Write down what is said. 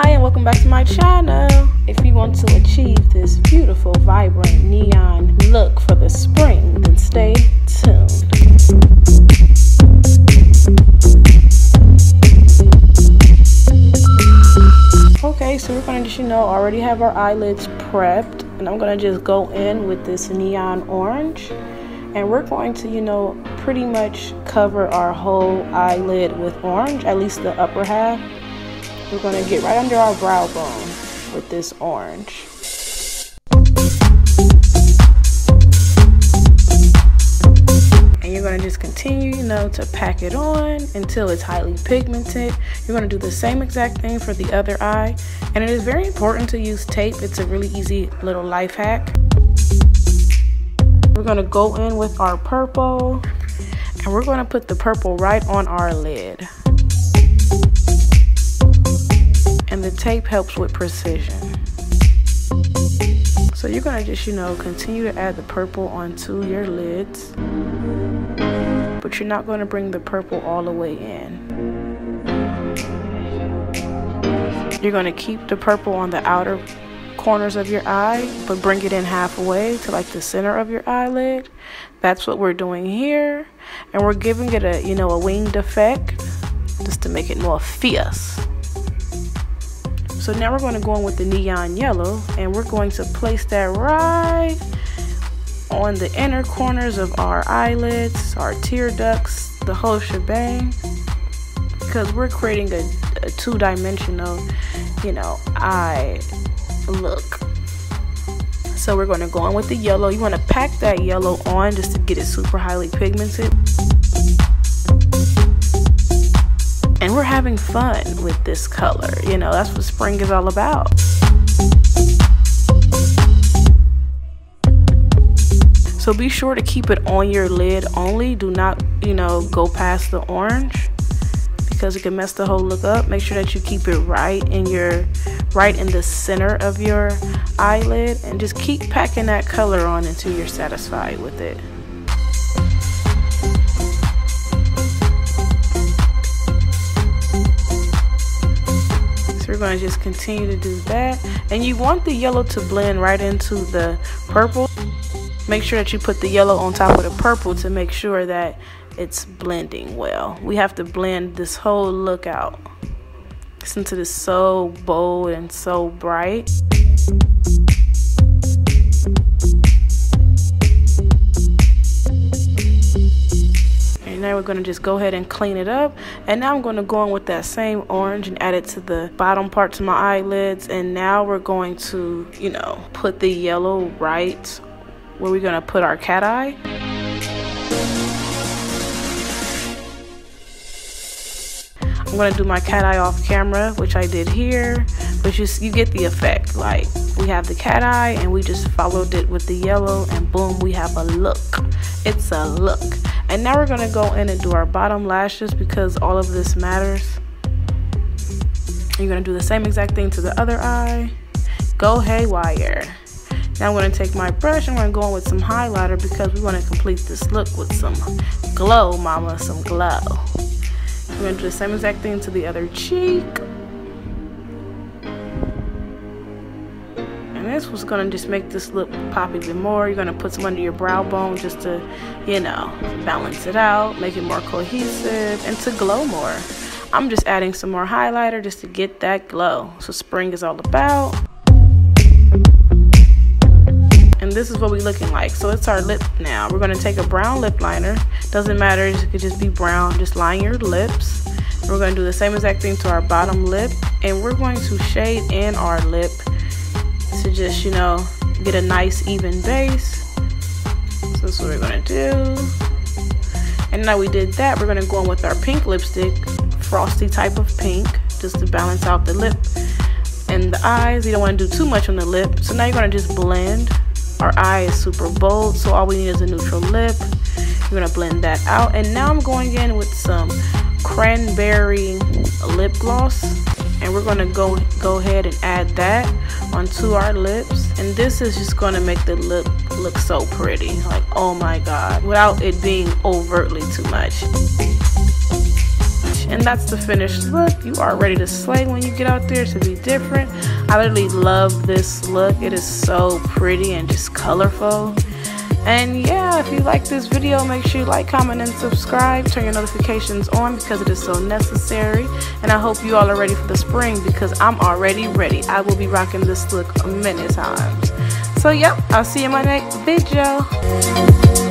Hi and welcome back to my channel. If you want to achieve this beautiful, vibrant neon look for the spring, then stay tuned. Okay, so we're gonna just, already have our eyelids prepped, and I'm gonna just go in with this neon orange, and we're going to, pretty much cover our whole eyelid with orange, at least the upper half. We're going to get right under our brow bone with this orange. And you're going to just continue, to pack it on until it's highly pigmented. You're going to do the same exact thing for the other eye. And it is very important to use tape. It's a really easy little life hack. We're going to go in with our purple, and we're going to put the purple right on our lid. And the tape helps with precision. So you're gonna just, continue to add the purple onto your lids, but you're not gonna bring the purple all the way in. You're gonna keep the purple on the outer corners of your eye, but bring it in halfway to like the center of your eyelid. That's what we're doing here. And we're giving it a, a winged effect just to make it more fierce. So now we're going to go in with the neon yellow, and we're going to place that right on the inner corners of our eyelids, our tear ducts, the whole shebang, because we're creating a two-dimensional, eye look. So we're going to go in with the yellow. You want to pack that yellow on just to get it super highly pigmented. And we're having fun with this color. That's what spring is all about. So be sure to keep it on your lid only. Do not, go past the orange, because it can mess the whole look up. Make sure that you keep it right in the center of your eyelid, and just keep packing that color on until you're satisfied with it. We're going to just continue to do that, and you want the yellow to blend right into the purple. Make sure that you put the yellow on top of the purple to make sure that it's blending well. We have to blend this whole look out since it is so bold and so bright. Now we're going to just go ahead and clean it up, and now I'm going to go in with that same orange and add it to the bottom parts of my eyelids. And now we're going to put the yellow right where we're going to put our cat eye. I'm going to do my cat eye off camera, which I did here, but you get the effect. Like, we have the cat eye and we just followed it with the yellow, and boom, we have a look. It's a look. And now we're going to go in and do our bottom lashes, because all of this matters. You're going to do the same exact thing to the other eye. Go haywire. Now I'm going to take my brush and we're going to go in with some highlighter, because we want to complete this look with some glow, mama, some glow. We're going to do the same exact thing to the other cheek. And this was going to just make this look pop even more. You're going to put some under your brow bone just to, balance it out, make it more cohesive, and to glow more. I'm just adding some more highlighter just to get that glow. So spring is all about. And this is what we're looking like. So it's our lip now. We're going to take a brown lip liner. Doesn't matter, it could just be brown. Just line your lips. We're going to do the same exact thing to our bottom lip, and we're going to shade in our lip to just, get a nice even base. So that's what we're going to do. And now we did that, we're going to go in with our pink lipstick, frosty type of pink, just to balance out the lip and the eyes. You don't want to do too much on the lip. So now you're going to just blend. Our eye is super bold, so all we need is a neutral lip. You're going to blend that out. And now I'm going in with some cranberry lip gloss, and we're going to go ahead and add that onto our lips. And this is just going to make the lip look so pretty, like, oh my god, without it being overtly too much. And that's the finished look. You are ready to slay when you get out there, to be different. I literally love this look. It is so pretty and just colorful. And yeah, if you like this video, make sure you like, comment, and subscribe. Turn your notifications on because it is so necessary. And I hope you all are ready for the spring because I'm already ready. I will be rocking this look many times. So yep, I'll see you in my next video.